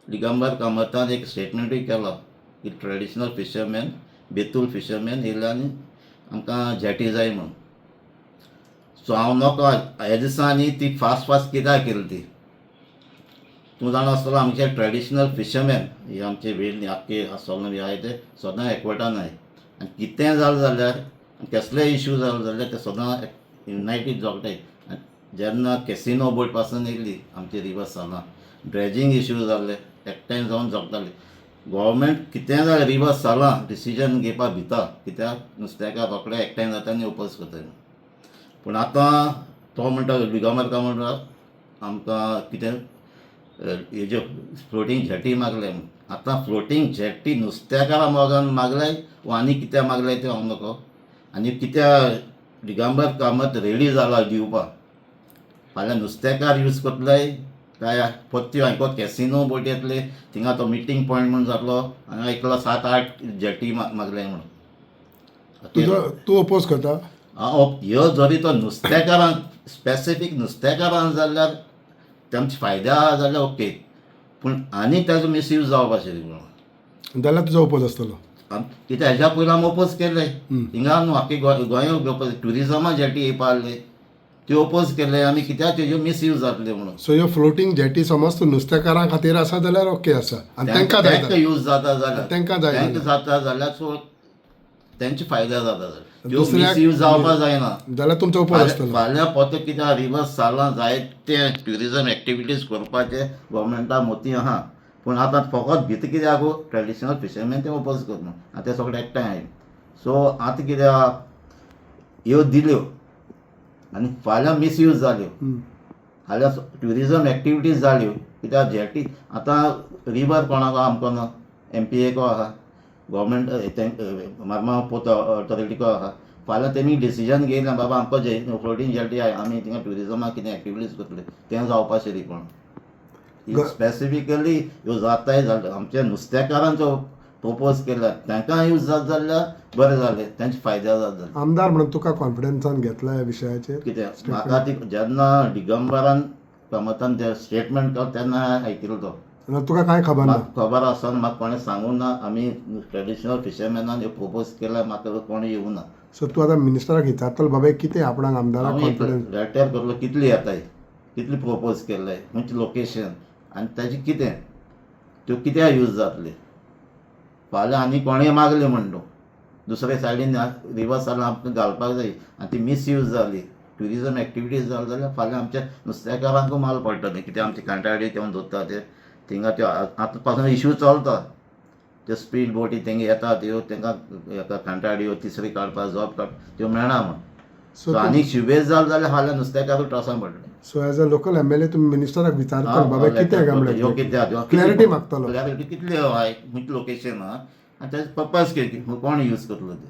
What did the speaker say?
दिगंबर कामतान एक स्टेटमेंटूय केलो की ट्रेडिशनल फिशरमॅन बेतूल फिशरमॅन येयला आनी आमकां जेटी जाय म्हणून. सो हांव नोको हे दिसांनी ती फास्ट कित्याक केली ती. तूं जाणा आसतलो आमचे ट्रेडिशनल फिशरमॅन ही आमचे वेळ आख्खे आसतलो बी आहाय ते सदां एकवटान आहाय आनी कितेंय जालें जाल्यार कसलेय इश्यू जालो जाल्यार ते सदां युनायटीड जोगताय. जेन्ना कॅसिनो बोट पासून येयली आमचे रिवर साला ड्रेजींग इश्यू जाल्ले एकठांय जावन जोगताले. गव्हर्मेंट कितेंय जाल्यार रिवर साला डिसिजन घेवपाक भिता कित्याक नुस्तेकार रोखडे एकठांय जाता आनी ओपोज करता. पूण आतां तो म्हणटा दिगंबर कामत आमकां कितें हेज्यो फ्लोटींग जेटी मागले म्हूण. आतां फ्लोटींग जेटी नुस्तेकारां मोगान मागल्याय वो आनी कित्याक मागल्याय तें हांव नोको. आनी कित्याक दिगंबर कामत रेडी जाला दिवपाक. फाल्यां नुस्तेकार यूज करतले काय परत्यो हांगा कॅसिनो बोट येतले थिंगा तो मिटींग पॉयंट म्हूण जातलो. हांगा आयकलां 7-8 जेटी मागले म्हणून. तूं ओपोज करता? ह्यो जरी तो नुस्तेकारांक स्पेसिफीक नुस्तेकारांक जाल्यार तेमचे फायदे आहा जाल्यार ओके. पूण आनी ताजो मिसयूज जावपाचें म्हणून जाल्यार तुजो ओपोज आसतलो. कित्याक हेज्या पयलीं आमी ओपोज केले. हिंगा न्हू आख्खे गोंयांत ओपोज ट्युरिजमा जेटी येवपा आहले त्यो ओपोज केले आमी कित्याक तेज्यो मिसयूज जातले म्हणून. सो ह्यो फ्लोटींग जेटी समज तूं नुस्तेकारां खातीर आसा जाल्यार ओके आसा आनी तांकां जाय यूज जाता जाल्यार तांकां जाय जाता जाल्यार सो तेंचे फायदे जाता जाल्यार त्यो मिसयूज जावपाक जायना जाल्यार तुमचो ओपोज आसतलो. फाल्यां पोत कित्याक रिवर सालां जायते ट्युरिजम एक्टिविटीज करपाचे गव्हर्मेंटा मोती आहा. पूण आतां फकत भितर कित्याक ट्रेडिशनल फिशरमॅन ते ओपोज करना आतां ते सगळे एकठांय आहाय. सो आतां कित्याक ह्यो दिल्यो आनी फाल्यां मिसयूज जाल्यो फाल्यां ट्युरिजम एक्टिविटीज जाल्यो कित्याक जेटी आतां रिवर कोणाक आमकां ना MPA आहा गव्हर्मेंट मार्मा पोर्ट ऑथॉरिटीको आहा. फाल्यां तेमी डिसिजन घेयलें बाबा आमकां फ्लोटींग जेटी आहाय आमी थिंगा ट्युरिजमाक कितें एक्टिविटीज करतले तें जावपाचें न्ही. पूण स्पेसिफिकली ह्यो जाताय जाल्यार आमच्या नुस्तेकारांचो प्रपोज केल्यार तांकां यूज जाता जाल्यार बरें जालें तेंचे फायदे जाता जाल्यार. आमदार म्हणून तुका कॉन्फिडन्सान घेतला ह्या विशयाचेर? कित्याक म्हाका ती जेन्ना दिगंबरान कामतान ते स्टेटमेंट केलो तेन्ना आयकिल्लो तो. तुका कांय खबर ना? खबर आसतना म्हाका कोणें सांगूंक ना. आमी ट्रेडिशनल फिशरमॅनान ह्यो प्रपोज केला म्हाका कोणें येवं ना. सो तूं आतां मिनिस्टराक विचारतलो बाबा कितें आपणाक आमदाराक कॉन्फिडन्स? लेटर करलो कितली येताय कितली प्रपोज केल्ले खंयचे लोकेशन आनी ताजें कितें त्यो कित्याक यूज जातले. फाल्यां आनी कोणें मागले म्हण न्हू दुसरे सायडीन रिवर साला आमकां घालपाक जाय आनी ती मिसयूज जाली ट्युरिजम एक्टिविटीज जाली जाल्यार फाल्यां आमच्या नुस्तेकारांकूय माल पडटलें. कित्याक आमचे कंटाळी तेवन दवरता ते थिंगा त्यो आतां पासून इश्यू चलता. त्यो स्पीड बोटी तेंगे येता त्यो तांकां हेका कंटाळ्यो तिसरी काडपाक जॉब काडपाक त्यो मेळना म्हण. सो आनीक शिवेज जालो जाल्यार फाल्यां नुस्तेकारूय त्रासान पडटलें. So as a local MLA तुमी मिनिस्टराक विचारतलो बाबा कित्याक ह्यो कित्याक क्लॅरिटी मागतलो क्लॅरिटी कितल्यो आहाय खंयचे लोकेशन आहा आनी तेजे पर्पज कितें कोण यूज करतलो ते.